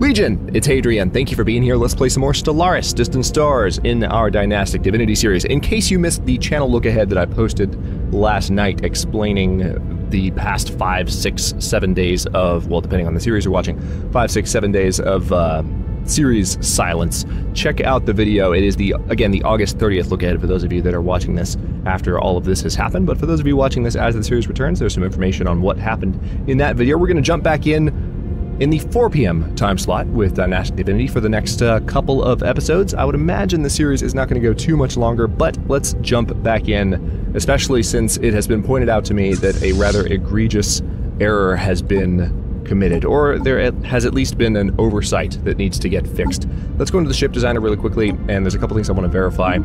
Legion, it's Hadrian. Thank you for being here. Let's play some more Stellaris Distant Stars in our Dynastic Divinity series. In case you missed the channel look ahead that I posted last night explaining the past 5, 6, 7 days of, well, depending on the series you're watching, 5, 6, 7 days of series silence, check out the video. It is, again, the August 30th look ahead for those of you that are watching this after all of this has happened. But for those of you watching this as the series returns, there's some information on what happened in that video. We're going to jump back in the 4 p.m. time slot with Dynastic Divinity for the next couple of episodes. I would imagine the series is not going to go too much longer, but let's jump back in, especially since it has been pointed out to me that a rather egregious error has been committed, or there has at least been an oversight that needs to get fixed. Let's go into the ship designer really quickly, and there's a couple things I want to verify.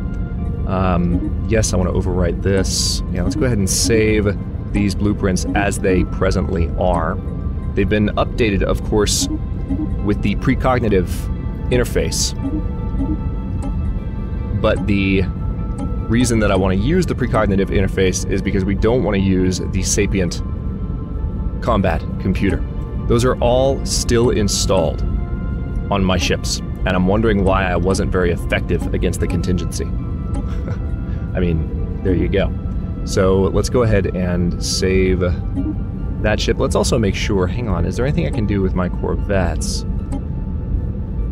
Yes, I want to overwrite this. Yeah, let's go ahead and save these blueprints as they presently are. They've been updated, of course, with the precognitive interface. But the reason that I want to use the precognitive interface is because we don't want to use the sapient combat computer. Those are all still installed on my ships, and I'm wondering why I wasn't very effective against the contingency. I mean, there you go. So let's go ahead and save that ship. Let's also make sure, hang on, is there anything I can do with my corvettes?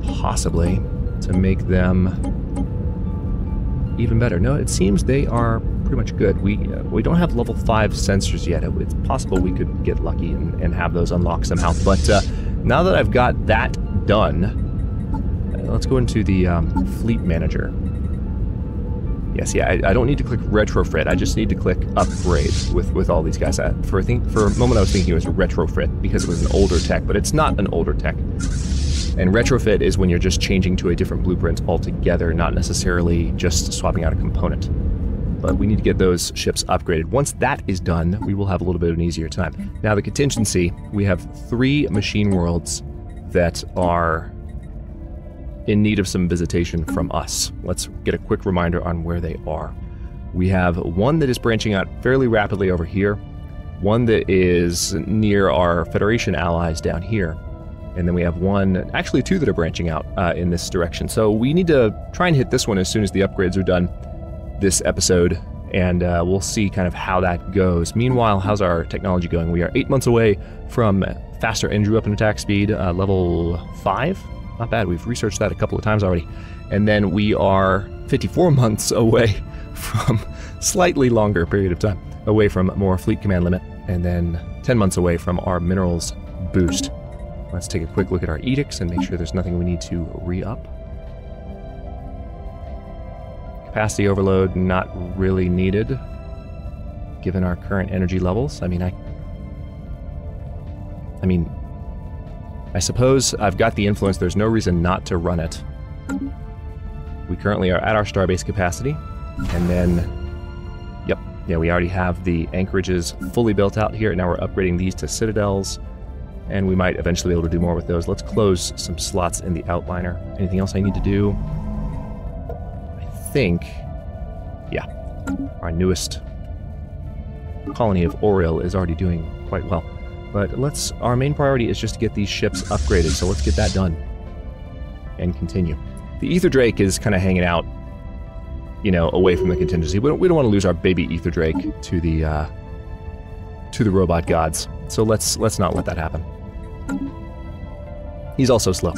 Possibly, to make them even better. No, it seems they are pretty much good. We don't have level 5 sensors yet. It's possible we could get lucky and have those unlock somehow. But now that I've got that done, let's go into the fleet manager. Yes, yeah, I don't need to click retrofit. I just need to click upgrade with all these guys. For a moment I was thinking it was retrofit because it was an older tech, but it's not an older tech. And retrofit is when you're just changing to a different blueprint altogether, not necessarily just swapping out a component. But we need to get those ships upgraded. Once that is done, we will have a little bit of an easier time. Now the contingency, we have 3 machine worlds that are in need of some visitation from us. Let's get a quick reminder on where they are. We have one that is branching out fairly rapidly over here, one that is near our Federation allies down here, and then we have one, actually 2 that are branching out in this direction. So we need to try and hit this one as soon as the upgrades are done this episode, and we'll see kind of how that goes. Meanwhile, how's our technology going? We are 8 months away from faster engine weapon attack speed, level 5. Not bad, we've researched that a couple of times already. And then we are 54 months away from, slightly longer period of time, away from more fleet command limit, and then 10 months away from our minerals boost. Let's take a quick look at our edicts and make sure there's nothing we need to re-up. Capacity overload, not really needed, given our current energy levels. I suppose I've got the influence. There's no reason not to run it. We currently are at our starbase capacity, and then, yep, yeah, we already have the anchorages fully built out here. Now we're upgrading these to citadels, and we might eventually be able to do more with those. Let's close some slots in the outliner. Anything else I need to do? I think, yeah, our newest colony of Oriel is already doing quite well. But our main priority is just to get these ships upgraded, so let's get that done and continue. The Ether Drake is kind of hanging out, you know, away from the contingency. We don't want to lose our baby Ether Drake to the robot gods, so let's not let that happen. He's also slow,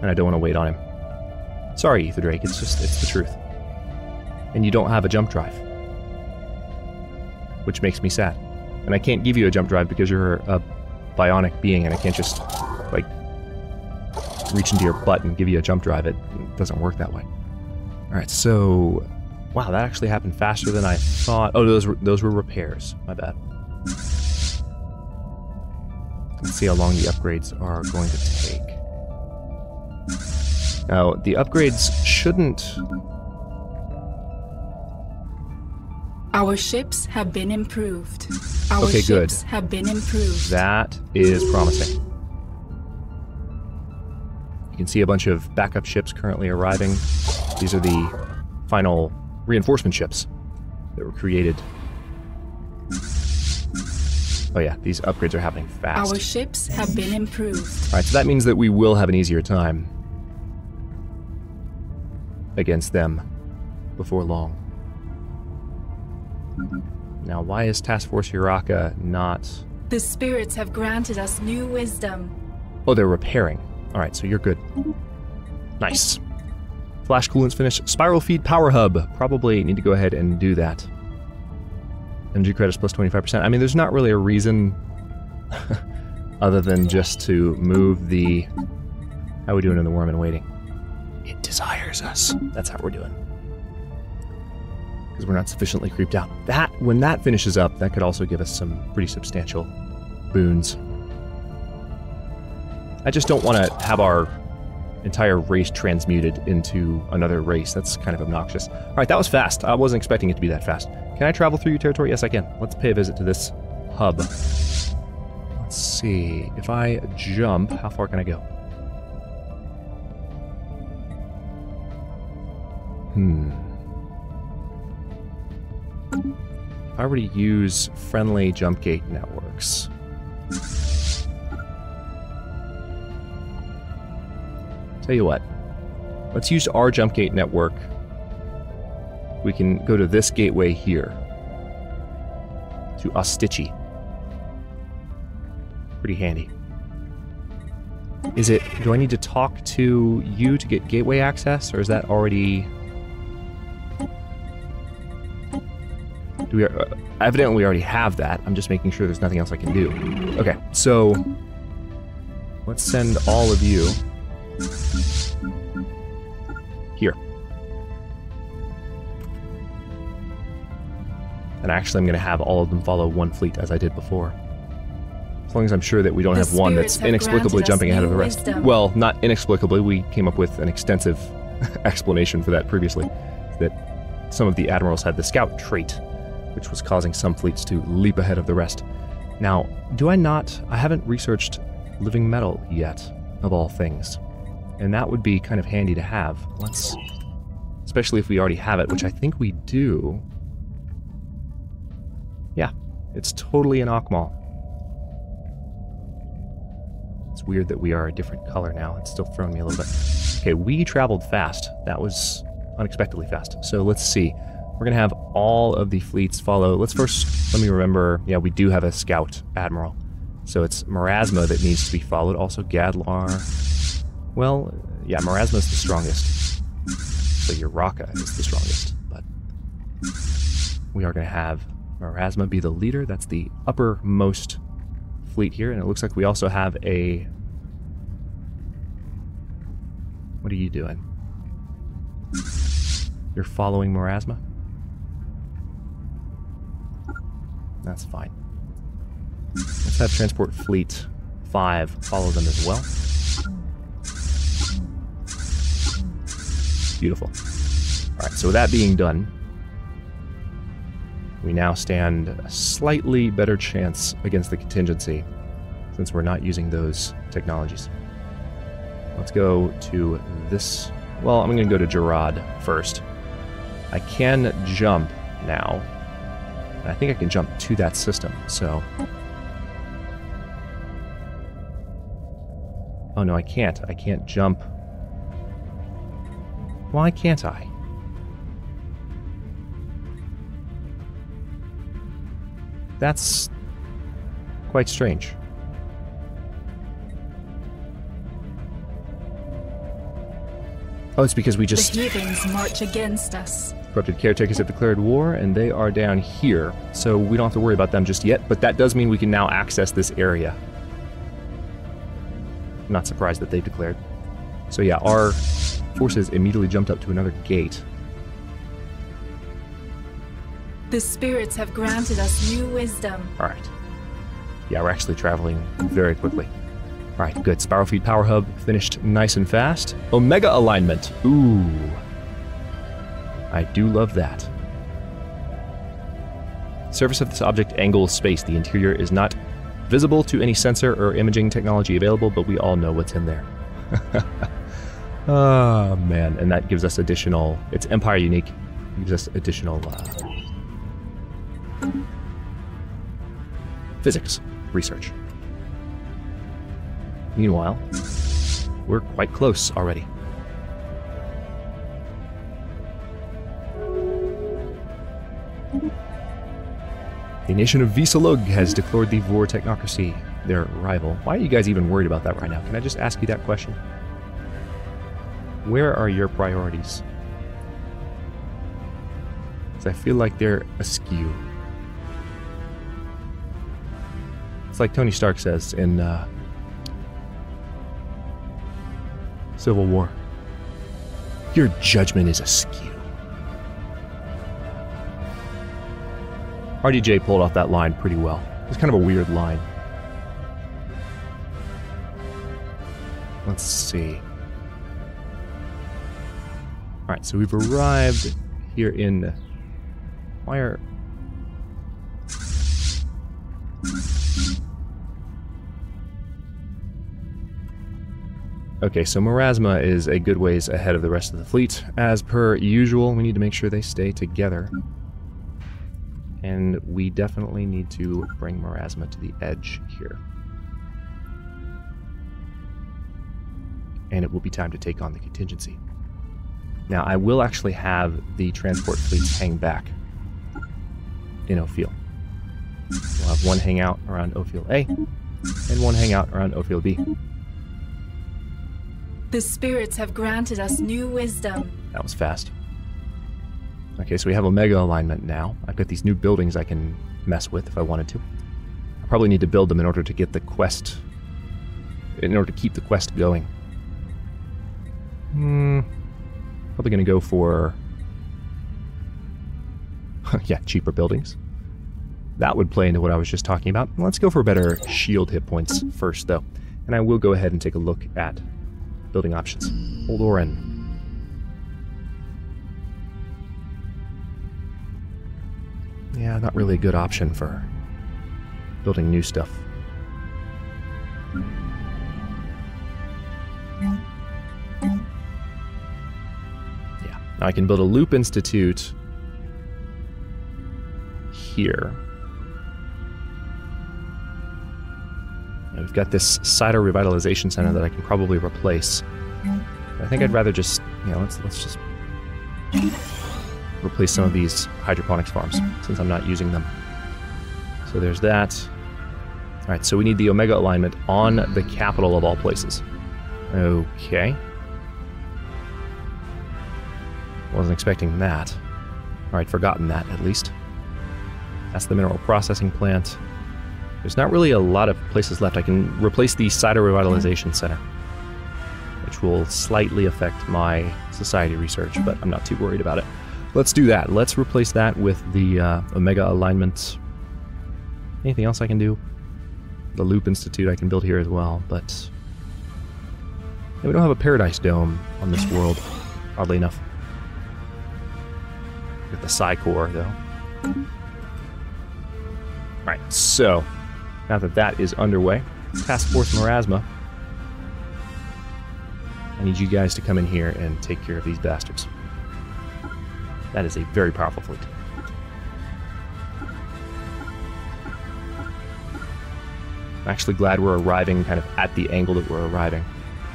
and I don't want to wait on him. Sorry, Ether Drake, it's the truth. And you don't have a jump drive, which makes me sad. And I can't give you a jump drive because you're a bionic being, and I can't just, like, reach into your butt and give you a jump drive. It doesn't work that way. Alright, so... Wow, that actually happened faster than I thought. Oh, those were repairs. My bad. Let's see how long the upgrades are going to take. Now, the upgrades shouldn't... Our ships have been improved. Okay, good. Have been improved. That is promising. You can see a bunch of backup ships currently arriving. These are the final reinforcement ships that were created Oh yeah, these upgrades are happening fast. Our ships have been improved. Alright, so that means that we will have an easier time against them before long. Now, why is Task Force Uraka not... The spirits have granted us new wisdom. Oh, they're repairing. Alright, so you're good. Nice. Flash coolant's finished. Spiral feed power hub. Probably need to go ahead and do that. Energy credits plus 25%. I mean, there's not really a reason other than just to move the... How are we doing in the Worm in Waiting? It desires us. That's how we're doing. Because we're not sufficiently creeped out. When that finishes up, that could also give us some pretty substantial boons. I just don't want to have our entire race transmuted into another race. That's kind of obnoxious. Alright, that was fast. I wasn't expecting it to be that fast. Can I travel through your territory? Yes, I can. Let's pay a visit to this hub. Let's see. If I jump, how far can I go? If I were to use friendly jump gate networks... Tell you what, let's use our jump gate network. We can go to this gateway here, to Ostichi. Pretty handy. Is it, do I need to talk to you to get gateway access, or is that already... Do we, evidently we already have that. I'm just making sure there's nothing else I can do. Okay, so let's send all of you here. And actually I'm going to have all of them follow one fleet as I did before. As long as I'm sure that we don't have one that's inexplicably jumping ahead of the rest. Well, not inexplicably. We came up with an extensive explanation for that previously. That some of the admirals had the scout trait, which was causing some fleets to leap ahead of the rest. Now, I haven't researched living metal yet, of all things. And that would be kind of handy to have. Especially if we already have it, which I think we do. Yeah, it's totally an Akmal. It's weird that we are a different color now. It's still throwing me a little bit. Okay, we traveled fast. That was unexpectedly fast. So let's see. We're going to have all of the fleets follow. Let's first, let me remember, yeah, we do have a scout admiral. So it's Marasma that needs to be followed. Also Gadlar. Well, yeah, Marasma is the strongest. So Uraka is the strongest. But we are going to have Marasma be the leader. That's the uppermost fleet here. And it looks like we also have a... What are you doing? You're following Marasma? That's fine. Let's have Transport Fleet 5 follow them as well. Beautiful. Alright, so with that being done, we now stand a slightly better chance against the contingency, since we're not using those technologies. Let's go to this... Well, I'm going to go to Gerard first. I can jump now. And I think I can jump to that system, so... Oh no, I can't. I can't jump. Why can't I? That's quite strange. Oh, it's because we just... The heathens march against us. Corrupted caretakers have declared war, and they are down here, so we don't have to worry about them just yet, but that does mean we can now access this area. I'm not surprised that they've declared. So yeah, our forces immediately jumped up to another gate. The spirits have granted us new wisdom. Alright. Yeah, we're actually traveling very quickly. Alright, good. Spiral Feed Power Hub finished nice and fast. Omega Alignment. Ooh. I do love that. Surface of this object angles space. The interior is not visible to any sensor or imaging technology available, but we all know what's in there. Oh, man. And that gives us additional... It's Empire unique. It gives us additional... physics research. Meanwhile, we're quite close already. The nation of Visalug has declared the Vor technocracy their rival. Why are you guys even worried about that right now? Can I just ask you that question? Where are your priorities? Because I feel like they're askew. It's like Tony Stark says in Civil War. Your judgment is askew. RDJ pulled off that line pretty well. It's kind of a weird line. Let's see. Alright, so we've arrived here in... Why are... Okay, so Marasma is a good ways ahead of the rest of the fleet. As per usual, we need to make sure they stay together. And we definitely need to bring Marasma to the edge here. And it will be time to take on the contingency. Now, I will actually have the transport fleets hang back in Ophiel. We'll have one hang out around Ophiel A, and one hang out around Ophiel B. The spirits have granted us new wisdom. That was fast. Okay, so we have Omega alignment now. I've got these new buildings I can mess with if I wanted to. I probably need to build them in order to get the quest... in order to keep the quest going. Probably going to go for... yeah, cheaper buildings. That would play into what I was just talking about. Let's go for better shield hit points first, though. And I will go ahead and take a look at building options. Oldoran. Yeah, not really a good option for building new stuff. Yeah, now I can build a Loop Institute here. Now we've got this Cider Revitalization Center that I can probably replace. I think I'd rather just, you know, let's just replace some of these hydroponics farms, since I'm not using them. So there's that. Alright, so we need the Omega alignment on the capital of all places. Okay. Wasn't expecting that. Alright, forgotten that, at least. That's the mineral processing plant. There's not really a lot of places left. I can replace the Cider Revitalization Center, which will slightly affect my society research, but I'm not too worried about it. Let's do that. Let's replace that with the Omega alignment. Anything else I can do? The Loop Institute I can build here as well, but... yeah, we don't have a Paradise Dome on this world, oddly enough. With the Psi Core, though. Alright, so, now that that is underway, Task Force Marasma, I need you guys to come in here and take care of these bastards. That is a very powerful fleet. I'm actually glad we're arriving kind of at the angle that we're arriving.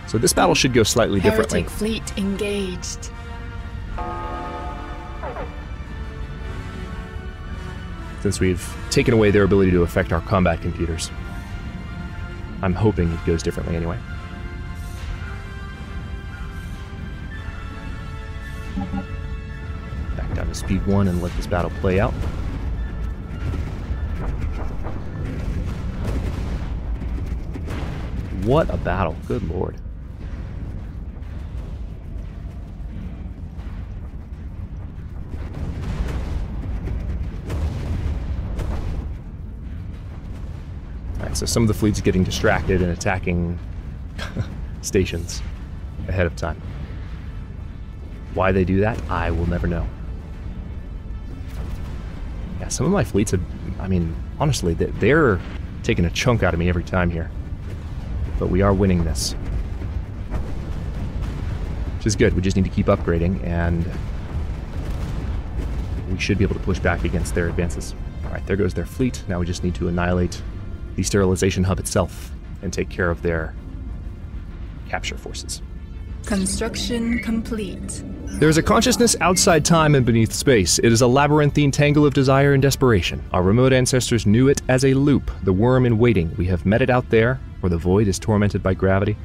So this battle should go slightly differently. Heretic fleet engaged. Since we've taken away their ability to affect our combat computers. I'm hoping it goes differently anyway. Back down to speed 1 and let this battle play out. What a battle, good lord. Alright, so some of the fleet's getting distracted and attacking stations ahead of time. Why they do that, I will never know. Yeah, some of my fleets have, I mean, honestly, they're taking a chunk out of me every time here. But we are winning this. Which is good, we just need to keep upgrading, and we should be able to push back against their advances. Alright, there goes their fleet. Now we just need to annihilate the sterilization hub itself and take care of their capture forces. Construction complete. There is a consciousness outside time and beneath space. It is a labyrinthine tangle of desire and desperation. Our remote ancestors knew it as a loop, the worm in waiting. We have met it out there, where the void is tormented by gravity.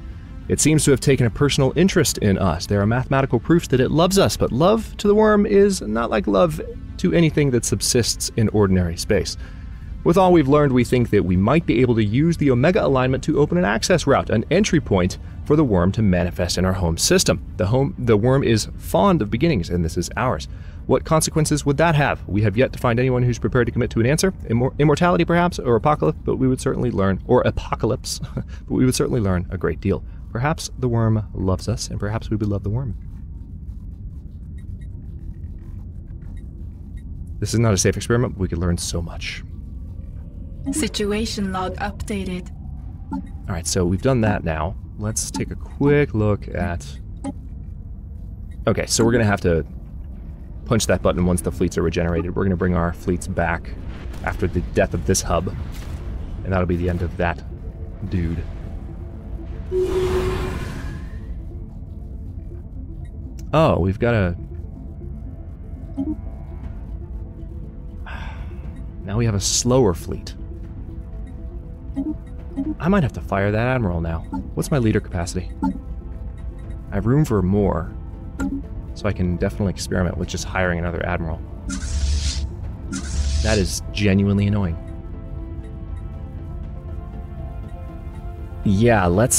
It seems to have taken a personal interest in us. There are mathematical proofs that it loves us, but love to the worm is not like love to anything that subsists in ordinary space. With all we've learned, we think that we might be able to use the Omega alignment to open an access route, an entry point for the worm to manifest in our home system. The worm is fond of beginnings, and this is ours. What consequences would that have? We have yet to find anyone who's prepared to commit to an answer. Immortality, perhaps, or apocalypse, but we would certainly learn, but we would certainly learn a great deal. Perhaps the worm loves us, and perhaps we would love the worm. This is not a safe experiment, but we could learn so much. Situation log updated. Alright, so we've done that now. Let's take a quick look at... Okay, so we're going to have to punch that button once the fleets are regenerated. We're going to bring our fleets back after the death of this hub. And that'll be the end of that dude. Oh, we've got a... Now we have a slower fleet. I might have to fire that admiral now. What's my leader capacity? I have room for more, so I can definitely experiment with just hiring another admiral. That is genuinely annoying. Yeah, let's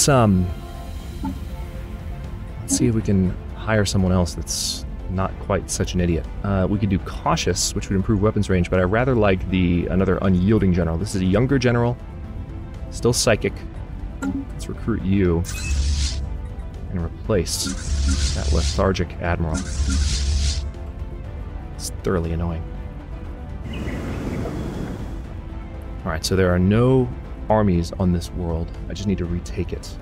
see if we can hire someone else that's not quite such an idiot. We could do cautious, which would improve weapons range, but I rather like another unyielding general. This is a younger general, still psychic. Let's recruit you and replace that lethargic admiral. It's thoroughly annoying. Alright, so there are no armies on this world. I just need to retake it.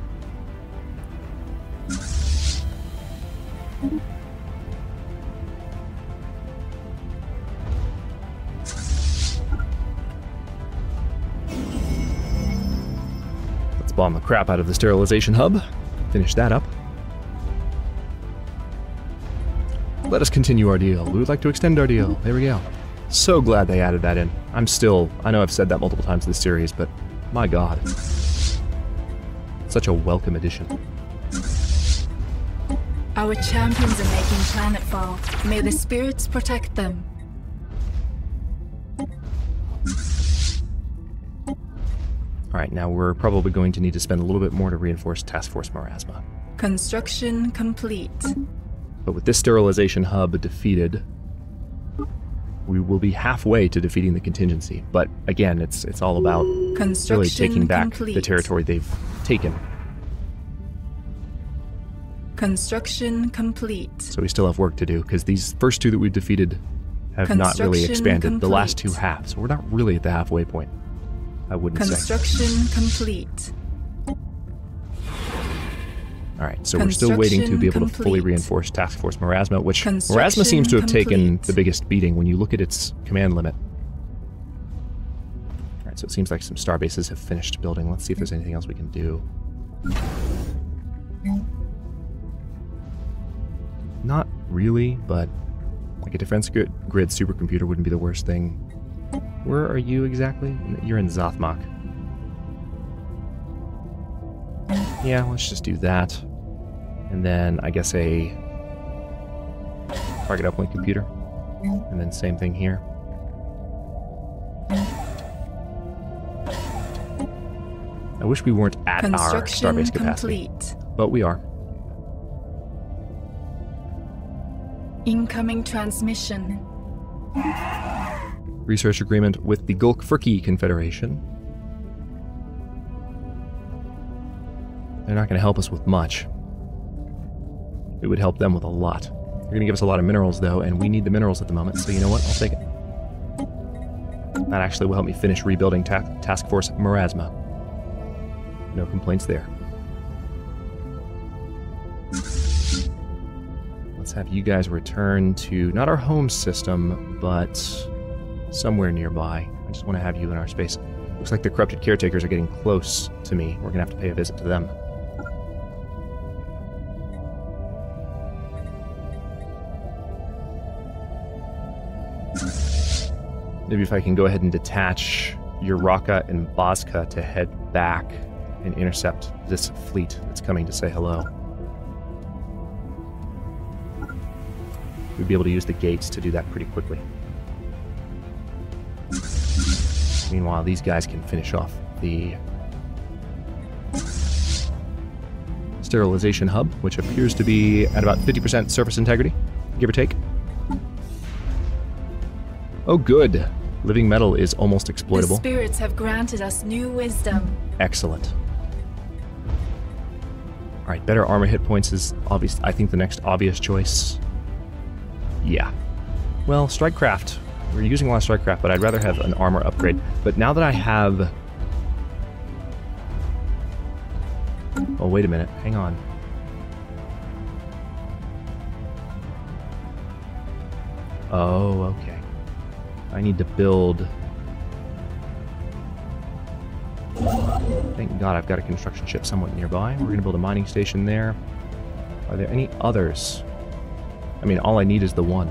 Let's bomb the crap out of the sterilization hub. Finish that up. Let us continue our deal. We would like to extend our deal. There we go. So glad they added that in. I know I've said that multiple times this series, but my god. Such a welcome addition. Our champions are making planetfall. May the spirits protect them. Alright, now we're probably going to need to spend a little bit more to reinforce Task Force Marasma. Construction complete. But with this sterilization hub defeated, we will be halfway to defeating the contingency. But again, it's all about really taking back the territory they've taken. Construction complete. So we still have work to do, because these first two that we've defeated have not really expanded. Complete. The last two have, so we're not really at the halfway point, I wouldn't say. Construction complete. Alright, so we're still waiting to be able to fully reinforce Task Force Marasma, which Marasma seems to have taken the biggest beating when you look at its command limit. Alright, so it seems like some star bases have finished building. Let's see if there's anything else we can do. Not really, but like a defense grid supercomputer wouldn't be the worst thing. Where are you exactly? You're in Zothmach. Yeah, let's just do that. And then I guess a target uplink computer. And then same thing here. I wish we weren't at our starbase capacity, but we are. Incoming transmission. Research agreement with the Gulk-Furki Confederation. They're not going to help us with much. It would help them with a lot. They're going to give us a lot of minerals, though, and we need the minerals at the moment, so you know what? I'll take it. That actually will help me finish rebuilding Task Force Marasma. No complaints there. Let's have you guys return to, not our home system, but somewhere nearby. I just want to have you in our space. Looks like the corrupted caretakers are getting close to me. We're gonna have to pay a visit to them. Maybe if I can go ahead and detach Uraka and Bozka to head back and intercept this fleet that's coming to say hello. We'd be able to use the gates to do that pretty quickly. Meanwhile, these guys can finish off the sterilization hub, which appears to be at about 50% surface integrity, give or take. Oh, good. Living metal is almost exploitable. The spirits have granted us new wisdom. Excellent. Alright, better armor hit points is obvious. I think the next obvious choice. Yeah. Well, Strikecraft. We're using a lot of Strikecraft, but I'd rather have an armor upgrade. But now that I have... Oh, wait a minute. Hang on. Oh, okay. I need to build... Thank God I've got a construction ship somewhat nearby. We're going to build a mining station there. Are there any others? I mean, all I need is the one.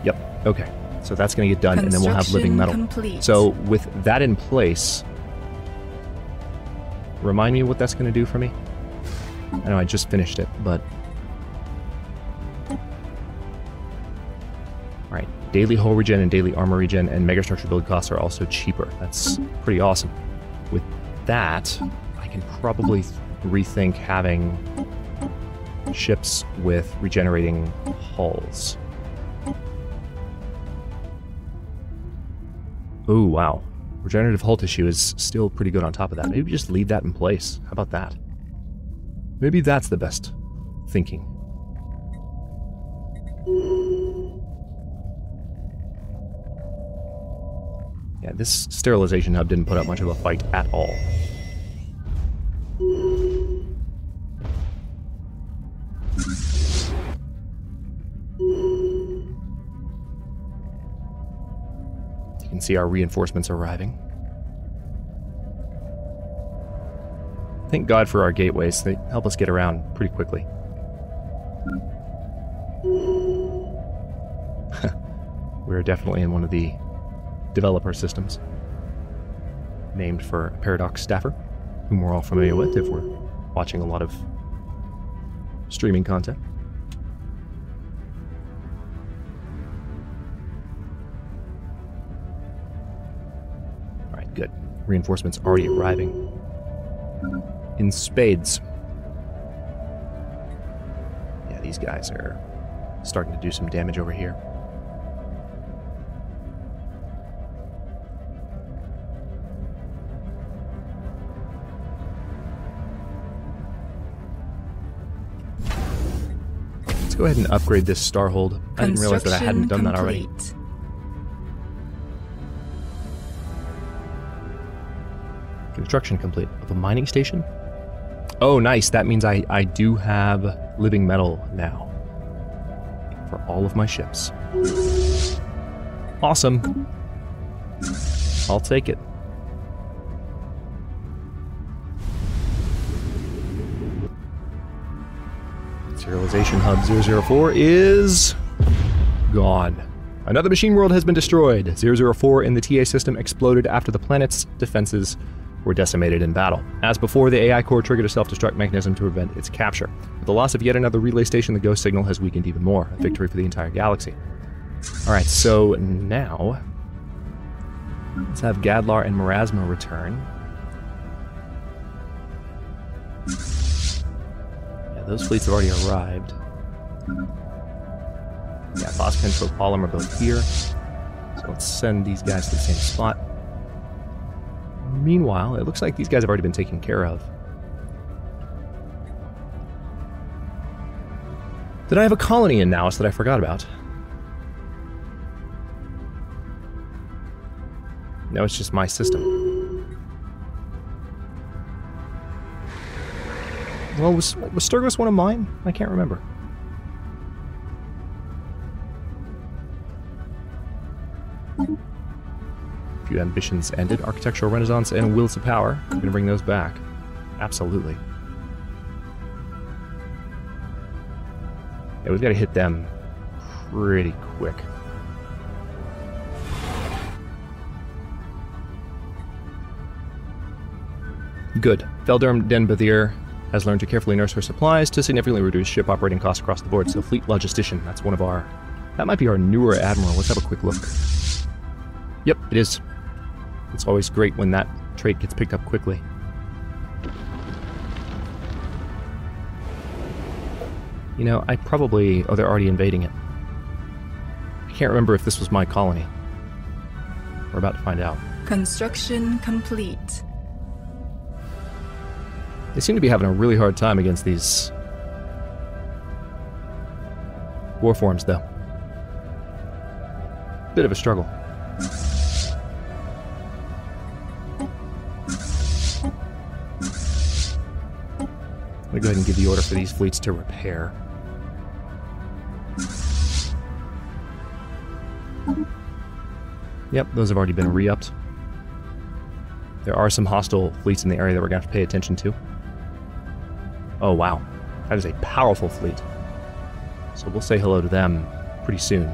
Yep, okay. So that's going to get done, and then we'll have living metal. Complete. So with that in place, remind me what that's going to do for me? I know I just finished it, but... Alright, daily hull regen and daily armor regen and megastructure build costs are also cheaper. That's pretty awesome. With that, I can probably rethink having ships with regenerating hulls. Ooh, wow. Regenerative hull tissue is still pretty good on top of that. Maybe just leave that in place. How about that? Maybe that's the best thinking. Yeah, this sterilization hub didn't put up much of a fight at all. You can see our reinforcements arriving. Thank God for our gateways. They help us get around pretty quickly. We're definitely in one of the developer systems, named for a Paradox staffer, whom we're all familiar with if we're watching a lot of streaming content. Alright, good. Reinforcements already arriving in spades. Yeah, these guys are starting to do some damage over here. Let's go ahead and upgrade this Starhold. I didn't realize that I hadn't done that already. Construction complete. Of a mining station? Oh, nice. That means I do have living metal now. For all of my ships. Awesome. I'll take it. Serialization Hub 004 is gone. Another machine world has been destroyed. 004 in the TA system exploded after the planet's defenses were decimated in battle. As before, the AI core triggered a self-destruct mechanism to prevent its capture. With the loss of yet another relay station, the ghost signal has weakened even more. A victory for the entire galaxy. Alright, so now let's have Gadlar and Marasma return. Those fleets have already arrived. Yeah, Bozka and Tropalum are both here. So let's send these guys to the same spot. Meanwhile, it looks like these guys have already been taken care of. Did I have a colony in Naus that I forgot about? No, it's just my system. Well, was Sturgis one of mine? I can't remember. few ambitions ended. Architectural Renaissance and Wills of Power. I'm going to bring those back. Absolutely. Yeah, we've got to hit them pretty quick. Good. Feldurm Den Bathir has learned to carefully nurse her supplies to significantly reduce ship operating costs across the board. So Fleet Logistician, that's one of our... That might be our newer admiral. Let's have a quick look. Yep, it is. It's always great when that trait gets picked up quickly. You know, I probably... Oh, they're already invading it. I can't remember if this was my colony. We're about to find out. Construction complete. They seem to be having a really hard time against these warforms, though. Bit of a struggle. I'm gonna go ahead and give the order for these fleets to repair. Yep, those have already been re-upped. There are some hostile fleets in the area that we're gonna have to pay attention to. Oh wow, that is a powerful fleet. So we'll say hello to them pretty soon.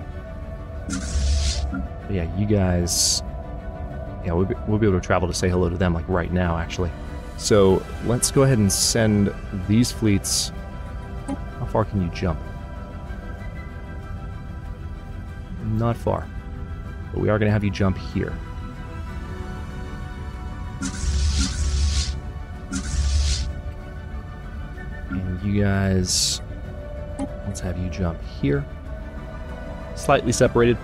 But yeah, you guys... Yeah, we'll be able to travel to say hello to them, like right now, actually. So let's go ahead and send these fleets... How far can you jump? Not far. But we are going to have you jump here. And you guys... Let's have you jump here. Slightly separated.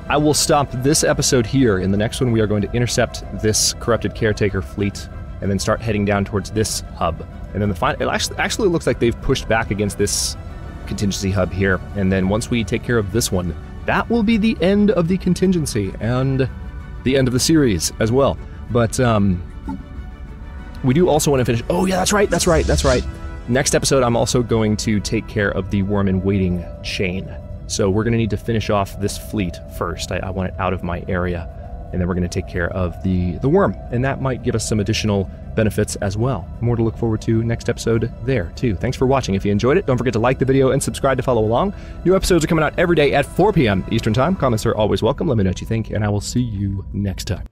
I will stop this episode here. In the next one, we are going to intercept this corrupted caretaker fleet and then start heading down towards this hub. And then the final... It actually looks like they've pushed back against this contingency hub here. And then once we take care of this one, that will be the end of the contingency and the end of the series as well. But we do also want to finish... Oh yeah, that's right. Next episode, I'm also going to take care of the worm in waiting chain. So we're going to need to finish off this fleet first. I want it out of my area. And then we're going to take care of the worm. And that might give us some additional benefits as well. More to look forward to next episode there, too. Thanks for watching. If you enjoyed it, don't forget to like the video and subscribe to follow along. New episodes are coming out every day at 4 p.m. Eastern Time. Comments are always welcome. Let me know what you think, and I will see you next time.